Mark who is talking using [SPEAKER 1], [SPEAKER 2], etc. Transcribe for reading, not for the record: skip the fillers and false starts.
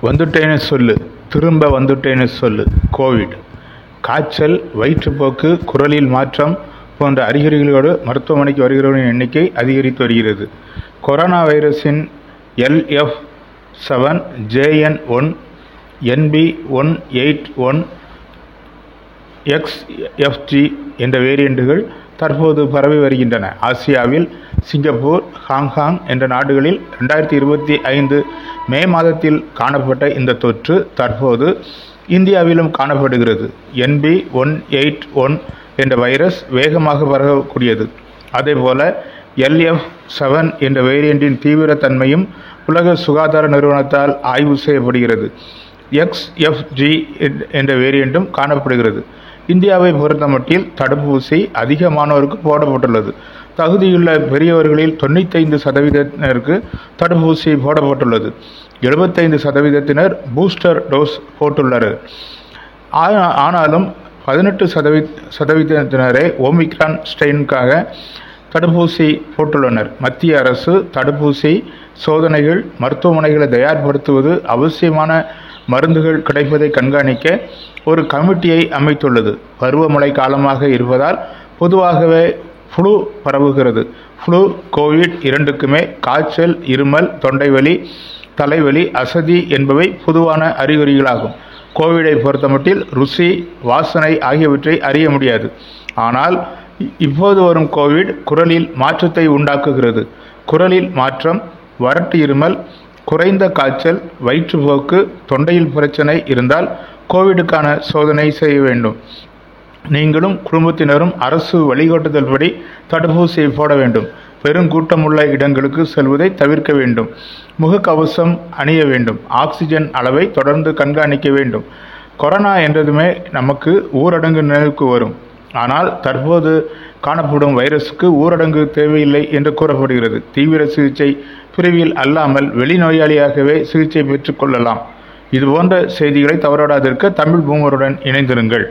[SPEAKER 1] வந்துட்டேன்னு சொல்லு, திரும்ப வந்துட்டேன்னு சொல்லு. கோவிட். காய்ச்சல், வயிற்றுப்போக்கு, குரலில் மாற்றம் போன்ற அறிகுறிகளோடு மருத்துவமனைக்கு வருகிறவர்களின் எண்ணிக்கை அதிகரித்து வருகிறது. கொரோனா வைரஸின் LF7, JN1, NB181, XFG என்ற வேரியண்டுகள் தற்போது பரவி வருகின்றன. ஆசியாவில் சிங்கப்பூர், ஹாங்காங் என்ற நாடுகளில் 2025 மே மாதத்தில் காணப்பட்ட இந்த தொற்று தற்போது இந்தியாவிலும் காணப்படுகிறது. NB181 என்ற வைரஸ் வேகமாக பரவக்கூடியது. அதேபோல LF7 என்ற வேரியண்டின் தீவிர தன்மையும் உலக சுகாதார நிறுவனத்தால் ஆய்வு செய்யப்படுகிறது. XFG என்ற வேரியண்டும் காணப்படுகிறது. இந்தியாவை பொறுத்தமட்டில் தடுப்பூசி அதிகமானோருக்கு போடப்பட்டுள்ளது. தகுதியுள்ள பெரியவர்களில் 95% தடுப்பூசி போடப்பட்டுள்ளது. 75% பூஸ்டர் டோஸ் போட்டுள்ளனர். ஆனாலும் 18% ஓமிக்ரான் ஸ்ட்ரெயினுக்காக தடுப்பூசி போட்டுள்ளனர். மத்திய அரசு தடுப்பூசி சோதனைகள், மருத்துவமனைகளை தயார்படுத்துவது, அவசியமான மருந்துகள் கிடைப்பதை கண்காணிக்க ஒரு கமிட்டியை அமைத்துள்ளது. பருவமழை காலமாக இருப்பதால் பொதுவாகவே ஃப்ளூ பரவுகிறது. ஃப்ளூ, கோவிட் இரண்டுக்குமே காய்ச்சல், இருமல், தொண்டைவலி, தலைவலி, அசதி என்பவை பொதுவான அறிகுறிகளாகும். கோவிடை பொறுத்தமட்டில் ருசி, வாசனை ஆகியவற்றை அறிய முடியாது. ஆனால் இப்போது வரும் கோவிட் குரலில் மாற்றத்தை உண்டாக்குகிறது. குரலில் மாற்றம், வறட்டு இருமல், குறைந்த காய்ச்சல், வயிற்றுப்போக்கு, தொண்டையில் பிரச்சனை இருந்தால் கோவிடுக்கான சோதனை செய்ய வேண்டும். நீங்களும் குடும்பத்தினரும் அரசு வழிகாட்டுதல்படி தடுப்பூசியை போட வேண்டும். பெருங்கூட்டமுள்ள இடங்களுக்கு செல்வதை தவிர்க்க வேண்டும். முகக்கவசம் அணிய வேண்டும். ஆக்சிஜன் அளவை தொடர்ந்து கண்காணிக்க வேண்டும். கொரோனா என்றதுமே நமக்கு ஊரடங்கு நினைவுக்கு வரும். ஆனால் தற்போது காணப்படும் வைரஸுக்கு ஊரடங்கு தேவையில்லை என்று கூறப்படுகிறது. தீவிர சிகிச்சை பிரிவில் அல்லாமல் வெளிநோயாளியாகவே சிகிச்சை பெற்றுக் கொள்ளலாம். இதுபோன்ற செய்திகளை தவறாதிருக்க தமிழ் பூமருடன் இணைந்திருங்கள்.